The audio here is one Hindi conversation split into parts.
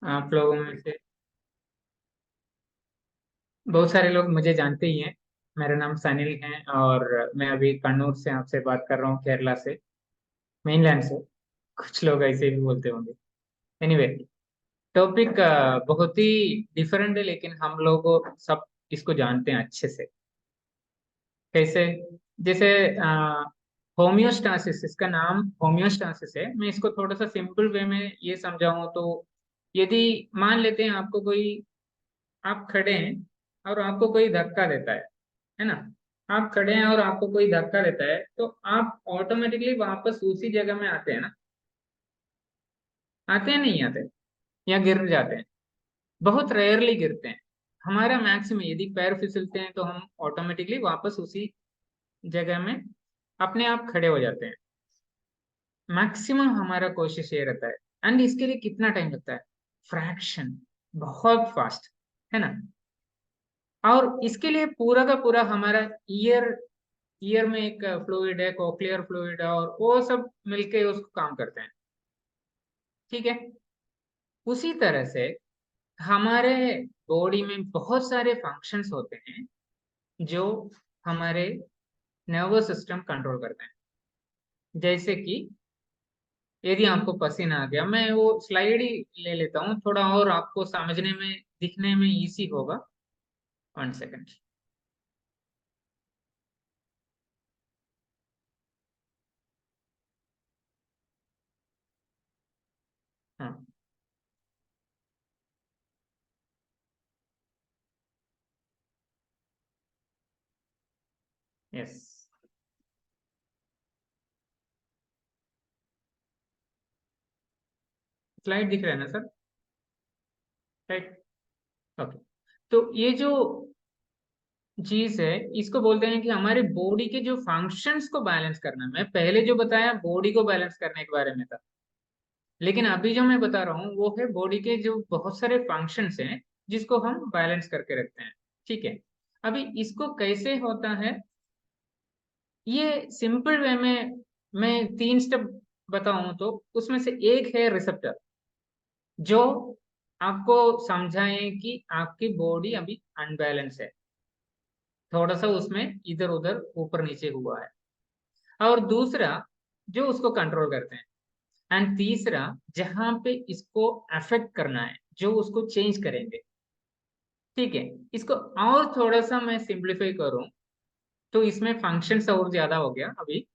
आप लोगों में से बहुत सारे लोग मुझे जानते ही हैं। मेरा नाम सनिल है और मैं अभी कन्नूर से आपसे बात कर रहा हूँ, केरला से, मेनलैंड से। कुछ लोग ऐसे भी बोलते होंगे। एनीवे, टॉपिक बहुत ही डिफरेंट है, लेकिन हम लोग सब इसको जानते हैं अच्छे से। कैसे? जैसे होम्योस्टासिस, इसका नाम होम्योस्टासिस है। मैं इसको थोड़ा सा सिंपल वे में ये समझाऊं तो, यदि मान लेते हैं आपको कोई, आप खड़े हैं और आपको कोई धक्का देता है ना? आप खड़े हैं और आपको कोई धक्का देता है तो आप ऑटोमेटिकली वापस उसी जगह में आते हैं ना? आते हैं, नहीं आते? या गिर जाते हैं? बहुत रेयरली गिरते हैं। हमारा मैक्सिमम, यदि पैर फिसलते हैं तो हम ऑटोमेटिकली वापस उसी जगह में अपने आप खड़े हो जाते हैं। मैक्सिमम हमारा कोशिश ये रहता है। एंड इसके लिए कितना टाइम लगता है? फ्रैक्शन, बहुत फास्ट, है ना? और इसके लिए पूरा का पूरा हमारा ईयर, ईयर में एक फ्लूइड है, कोक्लियर फ्लूइड है, और वो सब मिलके उसको काम करते हैं। ठीक है? उसी तरह से हमारे बॉडी में बहुत सारे फंक्शंस होते हैं जो हमारे नर्वस सिस्टम कंट्रोल करते हैं। जैसे कि यदि आपको पसीना आ गया, मैं वो स्लाइड ही ले लेता हूँ, थोड़ा और आपको समझने में, दिखने में इजी होगा। 1 सेकंड। हाँ, यस। स्लाइड दिख रहा है ना सर? राइट। ओके। तो ये जो चीज है, इसको बोलते हैं कि हमारे बॉडी के जो फंक्शंस को बैलेंस करना। मैं पहले जो बताया बॉडी को बैलेंस करने के बारे में था, लेकिन अभी जो मैं बता रहा हूँ वो है बॉडी के जो बहुत सारे फंक्शंस हैं जिसको हम बैलेंस करके रखते हैं। ठीक है? अभी इसको कैसे होता है, ये सिंपल वे में मैं 3 स्टेप बताऊं तो उसमें से एक है रिसेप्टर, जो आपको समझाएं कि आपकी बॉडी अभी अनबैलेंस है, थोड़ा सा उसमें इधर उधर ऊपर नीचे हुआ है। और दूसरा, जो उसको कंट्रोल करते हैं। एंड तीसरा, जहां पे इसको अफेक्ट करना है, जो उसको चेंज करेंगे। ठीक है? इसको और थोड़ा सा मैं सिंप्लीफाई करूं तो इसमें फंक्शंस और ज्यादा हो गया अभी।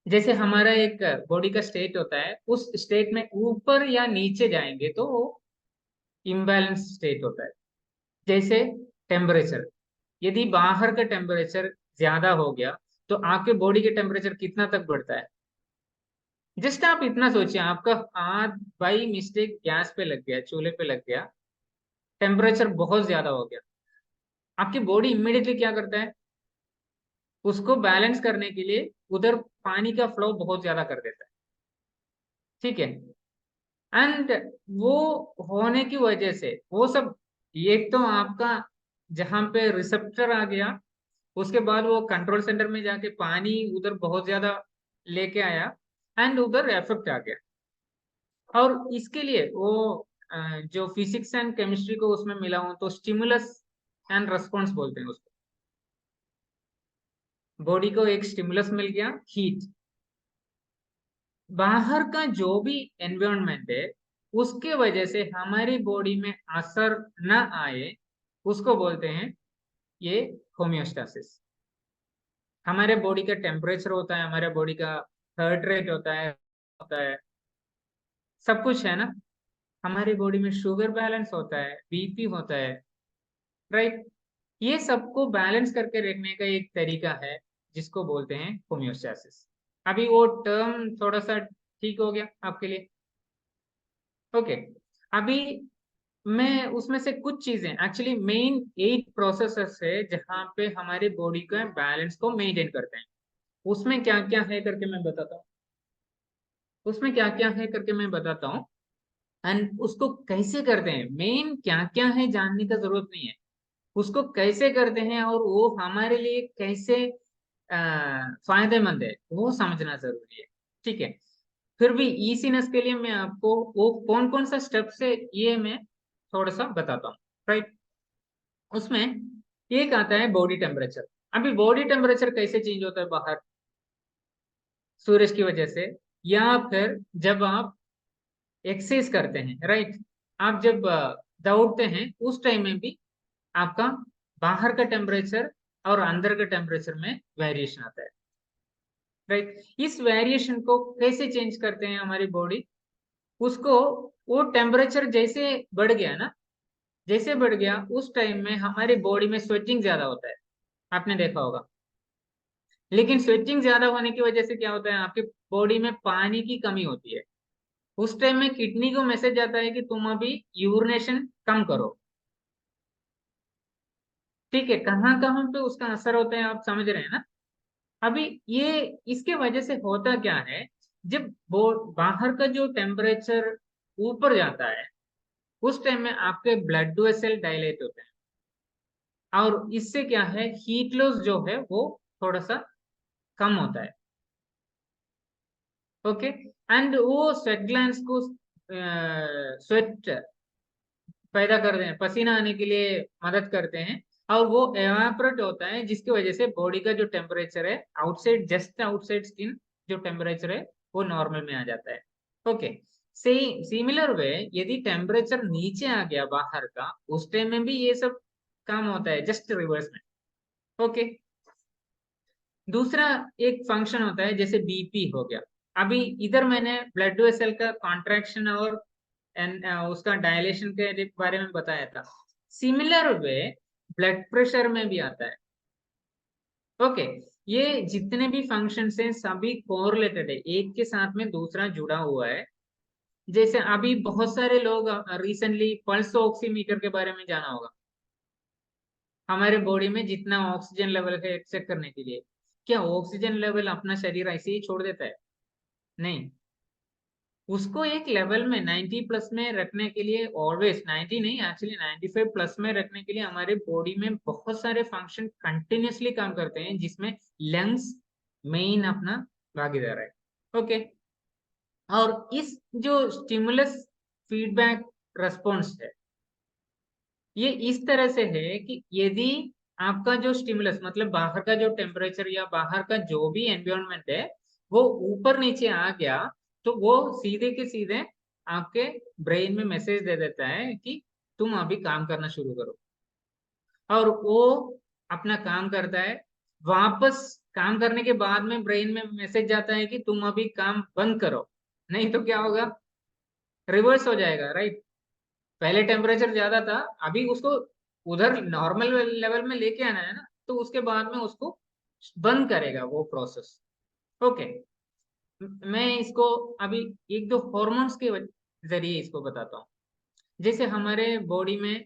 जैसे हमारा एक बॉडी का स्टेट होता है, उस स्टेट में ऊपर या नीचे जाएंगे तो वो इम्बैलेंस स्टेट होता है। जैसे टेम्परेचर, यदि बाहर का टेम्परेचर ज्यादा हो गया तो आपके बॉडी के टेम्परेचर कितना तक बढ़ता है? जस्ट आप इतना सोचिए, आपका हाथ बाई मिस्टेक गैस पे लग गया, चूल्हे पे लग गया, टेम्परेचर बहुत ज्यादा हो गया, आपकी बॉडी इमिडिएटली क्या करता है? उसको बैलेंस करने के लिए उधर पानी का फ्लो बहुत ज्यादा कर देता है। ठीक है? एंड वो होने की वजह से वो सब, एक तो आपका जहां पे रिसेप्टर आ गया, उसके बाद वो कंट्रोल सेंटर में जाके पानी उधर बहुत ज्यादा लेके आया, एंड उधर इफेक्ट आ गया। और इसके लिए वो जो फिजिक्स एंड केमिस्ट्री को उसमें मिला हूं तो स्टिमुलस एंड रेस्पॉन्स बोलते हैं उसको। बॉडी को एक स्टिमुलस मिल गया, हीट। बाहर का जो भी एनवायरनमेंट है उसके वजह से हमारी बॉडी में असर न आए, उसको बोलते हैं ये होम्योस्टासिस। हमारे बॉडी का टेम्परेचर होता है, हमारे बॉडी का हार्ट रेट होता है, सब कुछ है ना? हमारी बॉडी में शुगर बैलेंस होता है, बीपी होता है, राइट? ये सबको बैलेंस करके रखने का एक तरीका है जिसको बोलते हैं होम्योस्टेसिस। अभी वो टर्म थोड़ा सा ठीक हो गया आपके लिए? ओके। अभी मैं उसमें से कुछ चीजें, एक्चुअली मेन 8 प्रोसेसेस है जहाँ पे हमारी बॉडी का बैलेंस को मेंटेन करते हैं। उसमें क्या क्या है करके मैं बताता हूँ। उसमें क्या क्या है करके मैं बताता हूँ। एंड उसको कैसे करते हैं, मेन क्या क्या है जानने का जरूरत नहीं है, उसको कैसे करते हैं और वो हमारे लिए कैसे फायदेमंद है वो समझना जरूरी है। ठीक है? फिर भी ईसीनेस के लिए मैं आपको वो कौन कौन सा स्टेप्स है ये मैं थोड़ा सा बताता हूँ, राइट। उसमें एक आता है बॉडी टेम्परेचर। अभी बॉडी टेम्परेचर कैसे चेंज होता है बाहर सूरज की वजह से, या फिर जब आप एक्सरसाइज करते हैं, राइट। आप जब दौड़ते हैं उस टाइम में भी आपका बाहर का टेम्परेचर और अंदर का टेम्परेचर में वेरिएशन आता है, राइट। इस वेरिएशन को कैसे चेंज करते हैं हमारी बॉडी, उसको वो टेम्परेचर जैसे बढ़ गया ना, जैसे बढ़ गया उस टाइम में हमारी बॉडी में स्वेटिंग ज्यादा होता है, आपने देखा होगा। लेकिन स्वेटिंग ज्यादा होने की वजह से क्या होता है, आपकी बॉडी में पानी की कमी होती है। उस टाइम में किडनी को मैसेज जाता है कि तुम अभी यूरिनेशन कम करो, ठीक है। कहाँ कहाँ पे उसका असर होता है आप समझ रहे हैं ना। अभी ये इसके वजह से होता क्या है, जब वो बाहर का जो टेम्परेचर ऊपर जाता है उस टाइम में आपके ब्लड वेसल डायलेट होते हैं, और इससे क्या है, हीट लॉस जो है वो थोड़ा सा कम होता है, ओके। एंड वो स्वेट ग्लैंड्स को स्वेट पैदा करते हैं, पसीना आने के लिए मदद करते हैं, और वो एवापोरेट होता है, जिसकी वजह से बॉडी का जो टेम्परेचर है आउटसाइड, जस्ट आउटसाइड स्किन जो टेम्परेचर है वो नॉर्मल में आ जाता है, ओके। सिमिलर वे यदि टेम्परेचर नीचे आ गया बाहर का, उस टाइम में भी ये सब काम होता है, जस्ट रिवर्स में, ओके। दूसरा एक फंक्शन होता है जैसे बीपी हो गया। अभी इधर मैंने ब्लड वेसल का कॉन्ट्रैक्शन और उसका डायलेशन के बारे में बताया था। सिमिलर वे ब्लड प्रेशर में भी आता है, ओके। ये जितने भी फंक्शंस हैं सभी कोरिलेटेड है, एक के साथ में दूसरा जुड़ा हुआ है। जैसे अभी बहुत सारे लोग रिसेंटली पल्स ऑक्सीमीटर के बारे में जाना होगा, हमारे बॉडी में जितना ऑक्सीजन लेवल है चेक करने के लिए। क्या ऑक्सीजन लेवल अपना शरीर ऐसे ही छोड़ देता है? नहीं, उसको एक लेवल में 90 प्लस में रखने के लिए, ऑलवेज 90 नहीं, एक्चुअली 95 प्लस में रखने के लिए हमारे बॉडी में बहुत सारे फंक्शन कंटिन्यूअसली काम करते हैं, जिसमें लंग्स मेन अपना भागीदार है, ओके। और इस जो स्टिमुलस फीडबैक रेस्पॉन्स है, ये इस तरह से है कि यदि आपका जो स्टिमुलस मतलब बाहर का जो टेम्परेचर या बाहर का जो भी एनवायरनमेंट है वो ऊपर नीचे आ गया, तो वो सीधे के सीधे आपके ब्रेन में मैसेज दे देता है कि तुम अभी काम करना शुरू करो, और वो अपना काम करता है। वापस काम करने के बाद में ब्रेन में मैसेज जाता है कि तुम अभी काम बंद करो, नहीं तो क्या होगा, रिवर्स हो जाएगा, राइट। पहले टेम्परेचर ज्यादा था, अभी उसको उधर नॉर्मल लेवल में लेके आना है ना, तो उसके बाद में उसको बंद करेगा वो प्रोसेस, ओके। मैं इसको अभी एक दो हॉर्मोन्स के जरिए इसको बताता हूँ। जैसे हमारे बॉडी में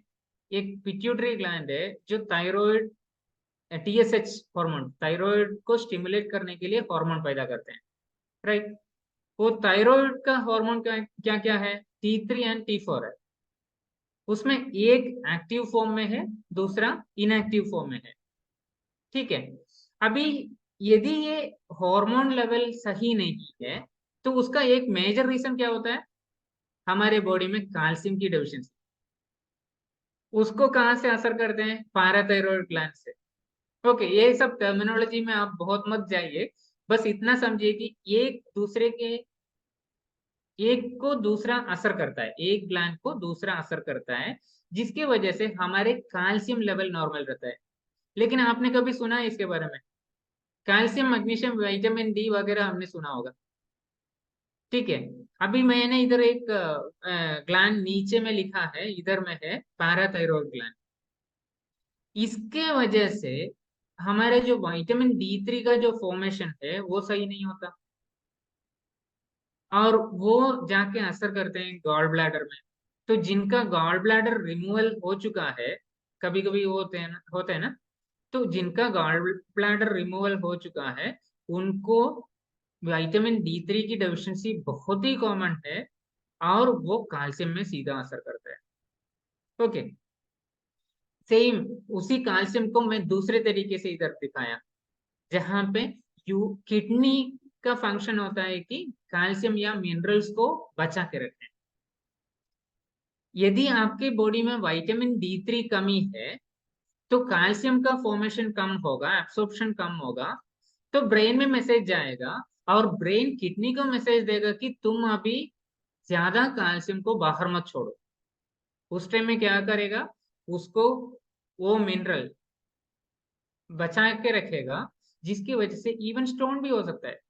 एक पिट्यूटरी ग्लैंड है जो थायराइड, टीएसएच हार्मोन, थायराइड को स्टिमुलेट करने के लिए हार्मोन पैदा करते हैं, राइट। वो थायराइड का हार्मोन क्या क्या क्या है, T3 एंड T4 है। उसमें एक एक्टिव फॉर्म में है, दूसरा इनएक्टिव फॉर्म में है, ठीक है। अभी यदि ये हार्मोन लेवल सही नहीं है तो उसका एक मेजर रीजन क्या होता है, हमारे बॉडी में कैल्शियम की डेफिशिएंसी। उसको कहाँ से असर करते हैं, पैराथायरॉयड ग्लैंड से, ओके। ये सब टर्मिनोलॉजी में आप बहुत मत जाइए, बस इतना समझिए कि एक दूसरे के, एक को दूसरा असर करता है, एक ग्लैंड को दूसरा असर करता है, जिसकी वजह से हमारे कैल्शियम लेवल नॉर्मल रहता है। लेकिन आपने कभी सुना है इसके बारे में, कैल्शियम मैग्नीशियम विटामिन डी वगैरह हमने सुना होगा, ठीक है। अभी मैंने इधर एक ग्लैंड नीचे में लिखा है, इधर में है पैराथायरॉयड ग्लैंड। इसके वजह से हमारे जो विटामिन D3 का जो फॉर्मेशन है वो सही नहीं होता, और वो जाके असर करते हैं गॉल ब्लैडर में। तो जिनका गॉल ब्लैडर रिमूवल हो चुका है, कभी कभी वो होते हैं ना, तो जिनका गॉल ब्लैडर रिमूवल हो चुका है उनको विटामिन D3 की डेफिशिएंसी बहुत ही कॉमन है, और वो कैल्शियम में सीधा असर करता है, ओके। सेम उसी कैल्शियम को मैं दूसरे तरीके से इधर दिखाया, जहां पे यू किडनी का फंक्शन होता है कि कैल्शियम या मिनरल्स को बचा के रखें। यदि आपके बॉडी में विटामिन D3 कमी है तो कैल्शियम का फॉर्मेशन कम होगा, एब्सॉर्प्शन कम होगा, तो ब्रेन में मैसेज जाएगा और ब्रेन किडनी को मैसेज देगा कि तुम अभी ज्यादा कैल्शियम को बाहर मत छोड़ो। उस टाइम में क्या करेगा, उसको वो मिनरल बचा के रखेगा, जिसकी वजह से इवन स्टोन भी हो सकता है।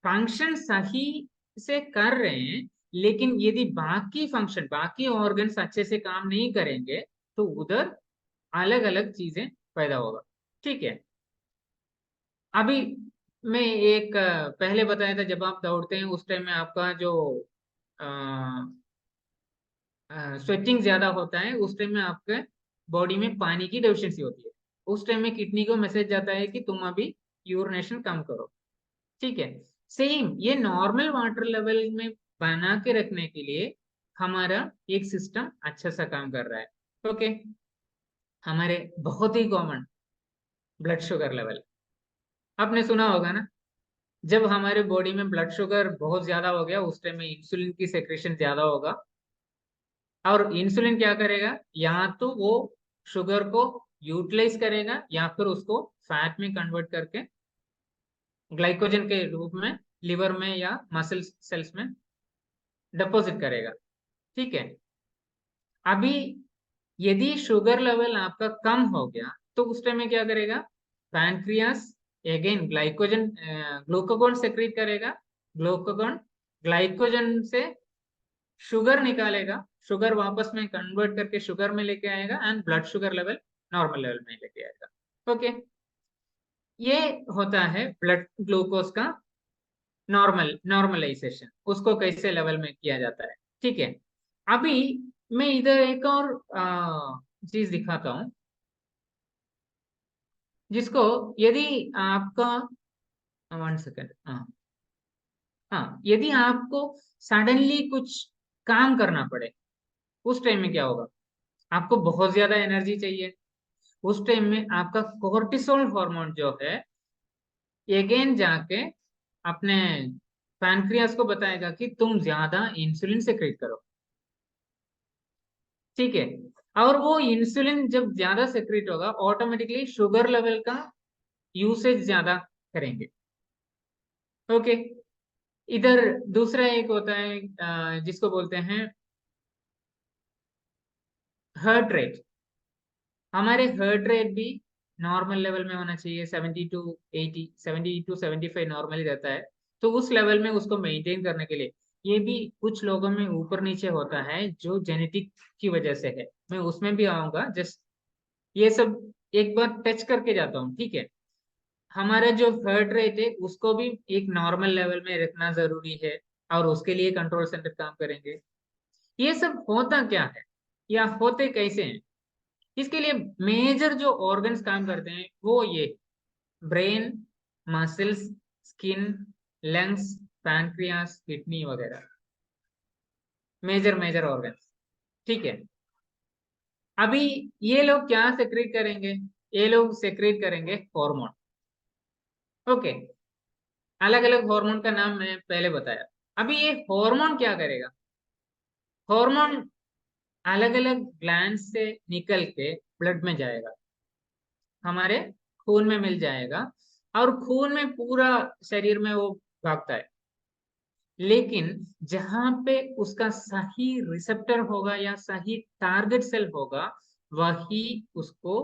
फंक्शन सही से कर रहे हैं, लेकिन यदि बाकी फंक्शन, बाकी ऑर्गन्स अच्छे से काम नहीं करेंगे तो उधर अलग अलग चीजें पैदा होगा। ठीक है। अभी मैं एक पहले बताया था, जब आप दौड़ते हैं उस टाइम में आपका जो स्वेटिंग ज्यादा होता है, उस टाइम में आपके बॉडी में पानी की डेफिशिएंसी होती है। उस टाइम में किडनी को मैसेज जाता है कि तुम अभी यूरिनेशन कम करो। ठीक है। सेम ये नॉर्मल वाटर लेवल में बना के रखने के लिए हमारा एक सिस्टम अच्छा सा काम कर रहा है। ओके। हमारे बहुत ही कॉमन ब्लड शुगर लेवल आपने सुना होगा ना, जब हमारे बॉडी में ब्लड शुगर बहुत ज्यादा हो गया उस टाइम में इंसुलिन की सेक्रेशन ज्यादा होगा, और इंसुलिन क्या करेगा, या तो वो शुगर को यूटिलाइज करेगा या फिर उसको फैट में कन्वर्ट करके ग्लाइकोजन के रूप में लिवर में या मसल सेल्स में डिपॉजिट करेगा। ठीक है। अभी यदि शुगर लेवल आपका कम हो गया तो उस टाइम में क्या करेगा, pancreas again glycogen glucagon secrete करेगा। ग्लूकागॉन ग्लाइकोजन से शुगर निकालेगा, शुगर वापस में कन्वर्ट करके शुगर में लेके आएगा and blood sugar level normal level में लेके आएगा। ओके। ये होता है ब्लड ग्लूकोज का नॉर्मलाइजेशन, उसको कैसे लेवल में किया जाता है। ठीक है। अभी मैं इधर एक और चीज दिखाता हूँ, जिसको यदि आपका 1 सेकेंड, हाँ हाँ, यदि आपको सडनली कुछ काम करना पड़े उस टाइम में क्या होगा, आपको बहुत ज्यादा एनर्जी चाहिए। उस टाइम में आपका कोर्टिसोल हार्मोन जो है अगेन जाके अपने पैनक्रियास को बताएगा कि तुम ज्यादा इंसुलिन सेक्रेट करो। ठीक है। और वो इंसुलिन जब ज्यादा सेक्रेट होगा ऑटोमेटिकली शुगर लेवल का यूसेज ज्यादा करेंगे। ओके। इधर दूसरा एक होता है जिसको बोलते हैं हार्ट रेट। हमारे हार्ट रेट भी नॉर्मल लेवल में होना चाहिए, 70 to 80, 70 to 75 नॉर्मली रहता है। तो उस लेवल में उसको मेंटेन करने के लिए, ये भी कुछ लोगों में ऊपर नीचे होता है जो जेनेटिक की वजह से है, मैं उसमें भी आऊंगा, जस्ट ये सब एक बार टच करके जाता हूँ। ठीक है। हमारा जो हार्ट रेट है उसको भी एक नॉर्मल लेवल में रखना जरूरी है, और उसके लिए कंट्रोल सेंटर काम करेंगे। ये सब होता क्या है या होते कैसे हैं, इसके लिए मेजर जो ऑर्गन्स काम करते हैं वो ये brain, muscles, skin, lungs, pancreas, kidney वगैरह, मेजर मेजर ऑर्गन्स। ठीक है। अभी ये लोग क्या सेक्रेट करेंगे, ये लोग सेक्रेट करेंगे हार्मोन। ओके। अलग अलग हार्मोन का नाम मैंने पहले बताया। अभी ये हार्मोन क्या करेगा, हार्मोन अलग अलग ग्लैंड से निकल के ब्लड में जाएगा, हमारे खून में मिल जाएगा, और खून में पूरा शरीर में वो भागता है। लेकिन जहां पे उसका सही रिसेप्टर होगा या सही टारगेट सेल होगा, वही उसको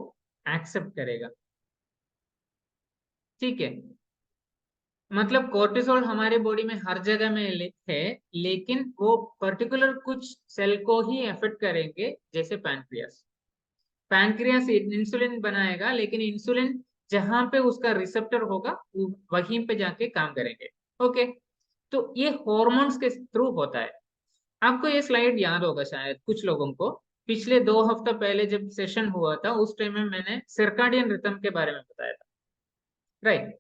एक्सेप्ट करेगा। ठीक है। मतलब कोर्टिसोल हमारे बॉडी में हर जगह में है, लेकिन वो पर्टिकुलर कुछ सेल को ही अफेक्ट करेंगे, जैसे पैनक्रियास। पैनक्रियास इंसुलिन बनाएगा, लेकिन इंसुलिन जहां पे उसका रिसेप्टर होगा वहीं पे जाके काम करेंगे। ओके। तो ये हॉर्मोन्स के थ्रू होता है। आपको ये स्लाइड याद होगा शायद कुछ लोगों को, पिछले 2 हफ्ता पहले जब सेशन हुआ था उस टाइम में मैंने सर्काडियन रिदम के बारे में बताया था, राइट।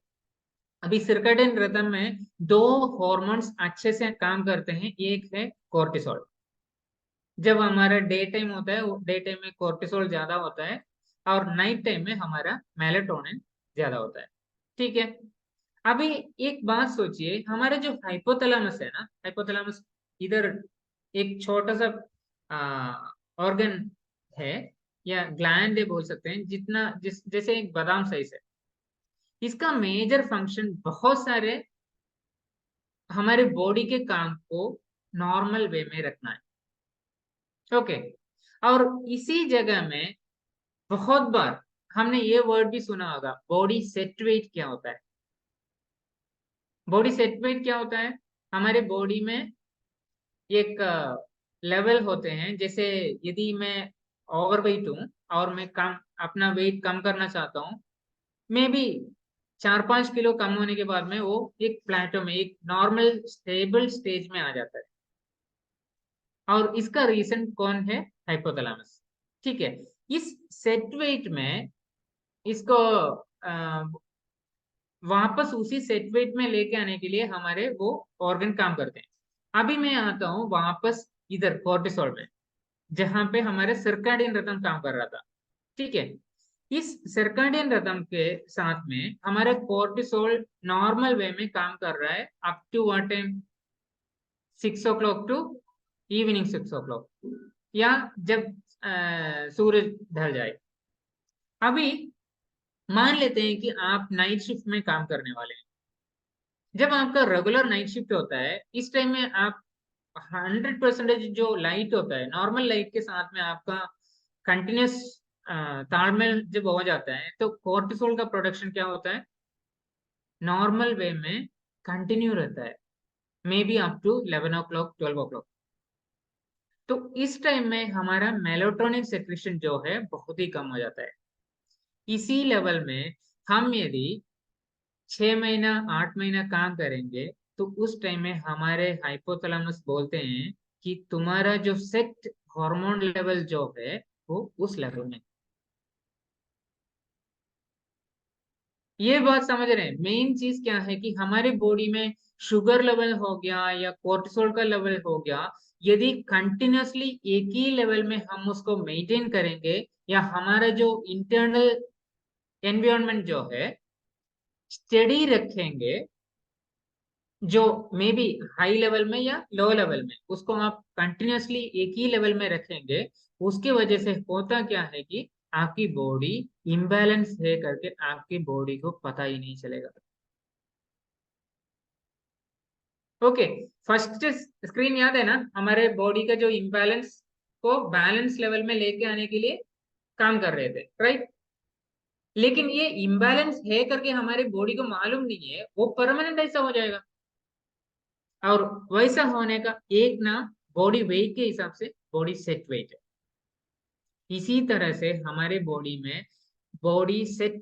अभी सर्काडियन रिदम में दो हॉर्मोन्स अच्छे से काम करते हैं, एक है कोर्टिसोल। जब हमारा डे टाइम होता है, डे टाइम में कोर्टिसोल ज्यादा होता है, और नाइट टाइम में हमारा मेलेटोनिन ज्यादा होता है। ठीक है। अभी एक बात सोचिए, हमारे जो हाइपोथैलेमस है ना, हाइपोथैलेमस इधर एक छोटा सा ऑर्गन है या ग्लैंड है बोल सकते हैं, जितना जैसे एक बादाम साइज है। इसका मेजर फंक्शन बहुत सारे हमारे बॉडी के काम को नॉर्मल वे में रखना है। ओके। और इसी जगह में बहुत बार हमने ये वर्ड भी सुना होगा, बॉडी सेट वेट क्या होता है। बॉडी सेट वेट क्या होता है? हमारे बॉडी में एक लेवल होते हैं, जैसे यदि मैं ओवरवेट हूँ और मैं कम अपना वेट कम करना चाहता हूँ, मे बी 4-5 किलो कम होने के बाद में वो एक प्लेटो में, एक नॉर्मल स्टेबल स्टेज में आ जाता है। और इसका रीजन कौन है? हाइपोथैलेमस। ठीक है। इस सेट वेट में इसको वापस उसी सेट वेट में लेके आने के लिए हमारे वो ऑर्गन काम करते हैं। अभी मैं आता हूँ वापस इधर कोर्टिसोल में, जहां पे हमारे सर्काडियन रिदम काम कर रहा था। ठीक है। इस सर्काडियन रिदम के साथ में हमारा कोर्टिसोल नॉर्मल वे में काम कर रहा है up to what time? 6 o'clock to evening 6 o'clock, या जब सूरज ढल जाए। अभी मान लेते हैं कि आप नाइट शिफ्ट में काम करने वाले हैं। जब आपका रेगुलर नाइट शिफ्ट होता है, इस टाइम में आप 100% जो लाइट होता है, नॉर्मल लाइट के साथ में आपका कंटिन्यूस तालमेल जब हो जाता है, तो कोर्टिसोल का प्रोडक्शन क्या होता है? नॉर्मल वे में कंटिन्यू रहता है, may be up to 11 o'clock 12 o'clock। तो इस टाइम में हमारा मेलाटोनिन सेक्रेशन जो है बहुत ही कम हो जाता है। इसी लेवल में हम यदि 6 महीना 8 महीना काम करेंगे, तो उस टाइम में हमारे हाइपोथैलेमस बोलते हैं कि तुम्हारा जो सेट हार्मोन लेवल जो है वो उस लेवल में। ये बात समझ रहे हैं? मेन चीज क्या है कि हमारे बॉडी में शुगर लेवल हो गया या कोर्टिसोल का लेवल हो गया, यदि कंटिन्यूअसली एक ही लेवल में हम उसको मेंटेन करेंगे, या हमारा जो इंटरनल एनवायरनमेंट जो है स्टेडी रखेंगे, जो मे बी हाई लेवल में या लो लेवल में उसको आप कंटिन्यूअसली एक ही लेवल में रखेंगे, उसके वजह से होता क्या है कि आपकी बॉडी इम्बैलेंस है करके आपकी बॉडी को पता ही नहीं चलेगा। ओके। फर्स्ट स्क्रीन याद है ना, हमारे बॉडी का जो इम्बैलेंस को बैलेंस लेवल में लेके आने के लिए काम कर रहे थे, राइट? लेकिन ये इम्बैलेंस है करके हमारे बॉडी को मालूम नहीं है, वो परमानेंट ऐसा हो जाएगा। और वैसा होने का एक ना, बॉडी वेट के हिसाब से बॉडी सेट वेट है। इसी तरह से हमारे बॉडी में बॉडी सेट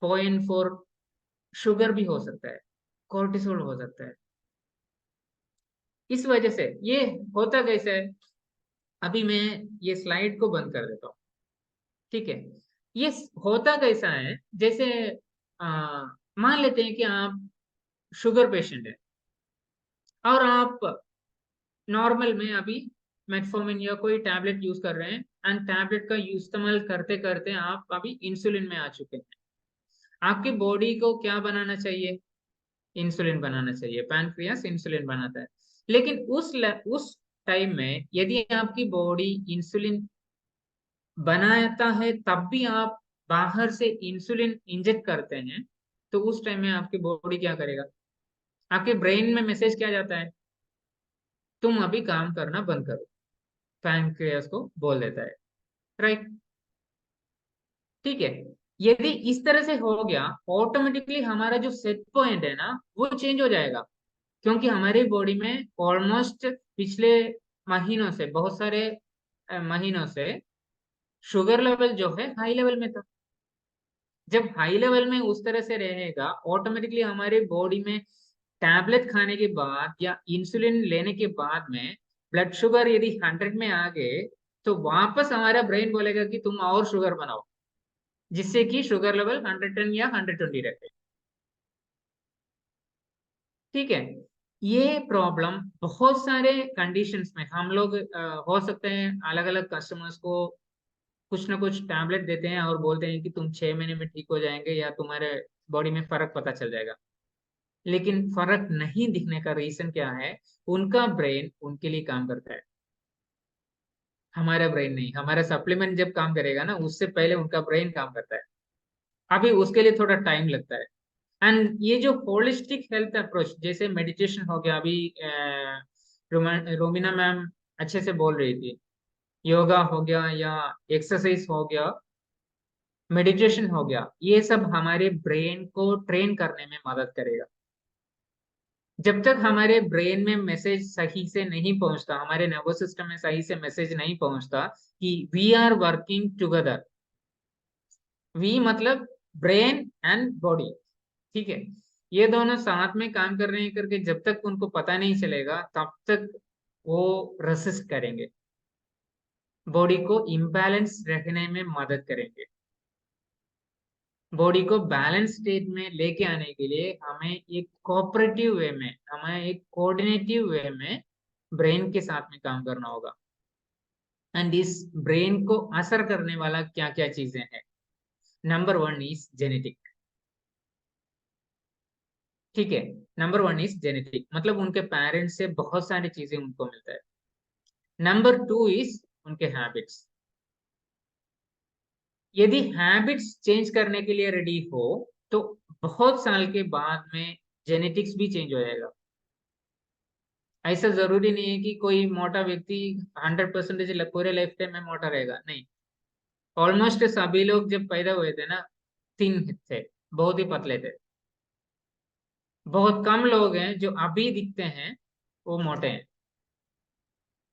0.4 शुगर भी हो सकता है, कोर्टिसोल हो सकता है। इस वजह से ये होता कैसे है? अभी मैं ये स्लाइड को बंद कर देता हूँ। ठीक है। ये होता कैसा है? जैसे मान लेते हैं कि आप शुगर पेशेंट है और आप नॉर्मल में अभी मेटफॉर्मिन या कोई टैबलेट यूज कर रहे हैं, एंड टैबलेट का इस्तेमाल करते करते आप अभी इंसुलिन में आ चुके हैं। आपकी बॉडी को क्या बनाना चाहिए? इंसुलिन बनाना चाहिए, पैनक्रियास इंसुलिन बनाता है। लेकिन उस टाइम में यदि आपकी बॉडी इंसुलिन बनाता है, तब भी आप बाहर से इंसुलिन इंजेक्ट करते हैं, तो उस टाइम में आपकी बॉडी क्या करेगा? आपके ब्रेन में मैसेज क्या जाता है? तुम अभी काम करना बंद करो, पैनक्रियास को बोल देता है, राइट? ठीक है। यदि इस तरह से हो गया, ऑटोमेटिकली हमारा जो सेट पॉइंट है ना वो चेंज हो जाएगा। क्योंकि हमारी बॉडी में ऑलमोस्ट पिछले महीनों से, बहुत सारे महीनों से शुगर लेवल जो है हाई लेवल में था। जब हाई लेवल में उस तरह से रहेगा, ऑटोमेटिकली हमारी बॉडी में टैबलेट खाने के बाद या इंसुलिन लेने के बाद में ब्लड शुगर यदि 100 में आ गए, तो वापस हमारा ब्रेन बोलेगा कि तुम और शुगर बनाओ, जिससे कि शुगर लेवल 110 या 120 रखे। ठीक है। ये प्रॉब्लम बहुत सारे कंडीशंस में हम लोग हो सकते हैं, अलग अलग कस्टमर्स को कुछ ना कुछ टैबलेट देते हैं और बोलते हैं कि तुम 6 महीने में ठीक हो जाएंगे या तुम्हारे बॉडी में फर्क पता चल जाएगा। लेकिन फर्क नहीं दिखने का रीजन क्या है? उनका ब्रेन उनके लिए काम करता है, हमारा ब्रेन नहीं। हमारा सप्लीमेंट जब काम करेगा ना, उससे पहले उनका ब्रेन काम करता है। अभी उसके लिए थोड़ा टाइम लगता है। एंड ये जो होलिस्टिक हेल्थ अप्रोच, जैसे मेडिटेशन हो गया, अभी रोमिना मैम अच्छे से बोल रही थी, योगा हो गया या एक्सरसाइज हो गया, मेडिटेशन हो गया, ये सब हमारे ब्रेन को ट्रेन करने में मदद करेगा। जब तक हमारे ब्रेन में मैसेज सही से नहीं पहुंचता, हमारे नर्वस सिस्टम में सही से मैसेज नहीं पहुंचता कि we are working together, we मतलब ब्रेन एंड बॉडी, ठीक है, ये दोनों साथ में काम कर रहे हैं करके जब तक उनको पता नहीं चलेगा, तब तक वो रेसिस्ट करेंगे, बॉडी को इम्बैलेंस रखने में मदद करेंगे। बॉडी को बैलेंस स्टेट में लेके आने के लिए हमें एक कोऑपरेटिव वे में, हमें एक कोऑर्डिनेटिव वे में ब्रेन के साथ में काम करना होगा। एंड इस ब्रेन को असर करने वाला क्या क्या चीजें हैं? नंबर वन इज जेनेटिक, ठीक है। नंबर वन इज जेनेटिक, मतलब उनके पेरेंट्स से बहुत सारी चीजें उनको मिलता है। नंबर टू इज उनके हैबिट्स। यदि हैबिट्स चेंज करने के लिए रेडी हो, तो बहुत साल के बाद में जेनेटिक्स भी चेंज हो जाएगा। ऐसा जरूरी नहीं है कि कोई मोटा व्यक्ति 100% पूरे लाइफ टाइम में मोटा रहेगा, नहीं। ऑलमोस्ट सभी लोग जब पैदा हुए थे ना, थिन थे, बहुत ही पतले थे। बहुत कम लोग हैं जो अभी दिखते हैं वो मोटे हैं,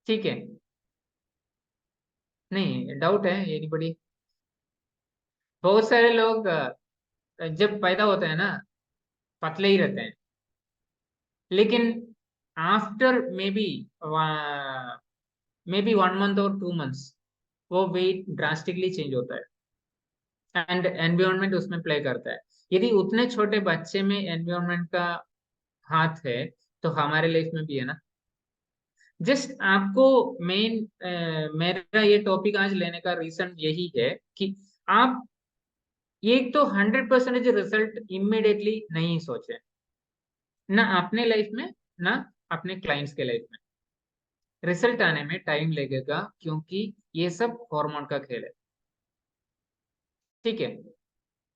ठीक है। नहीं, डाउट है ये नहीं बड़ी। बहुत सारे लोग जब पैदा होते हैं ना, पतले ही रहते हैं, लेकिन आफ्टर मे बी 1 मंथ और 2 मंथ्स वो वेट ड्रास्टिकली चेंज होता है, एंड एनवायरनमेंट उसमें प्ले करता है। यदि उतने छोटे बच्चे में एनवायरनमेंट का हाथ है, तो हमारे लाइफ में भी है ना। जस्ट आपको मेन मेरा ये टॉपिक आज लेने का रीजन यही है कि आप एक तो 100% रिजल्ट इमिडिएटली नहीं सोचे, ना अपने लाइफ में, ना अपने क्लाइंट्स के लाइफ में। रिजल्ट आने में टाइम लगेगा, क्योंकि ये सब हार्मोन का खेल है, ठीक है।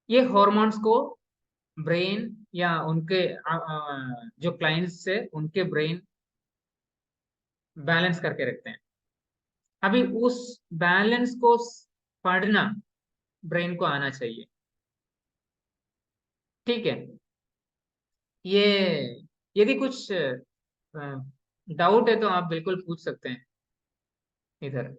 ये हॉर्मोन्स को ब्रेन या उनके जो क्लाइंट्स से उनके ब्रेन बैलेंस करके रखते हैं। अभी उस बैलेंस को पढ़ना ब्रेन को आना चाहिए, ठीक है। ये यदि कुछ डाउट है तो आप बिल्कुल पूछ सकते हैं इधर।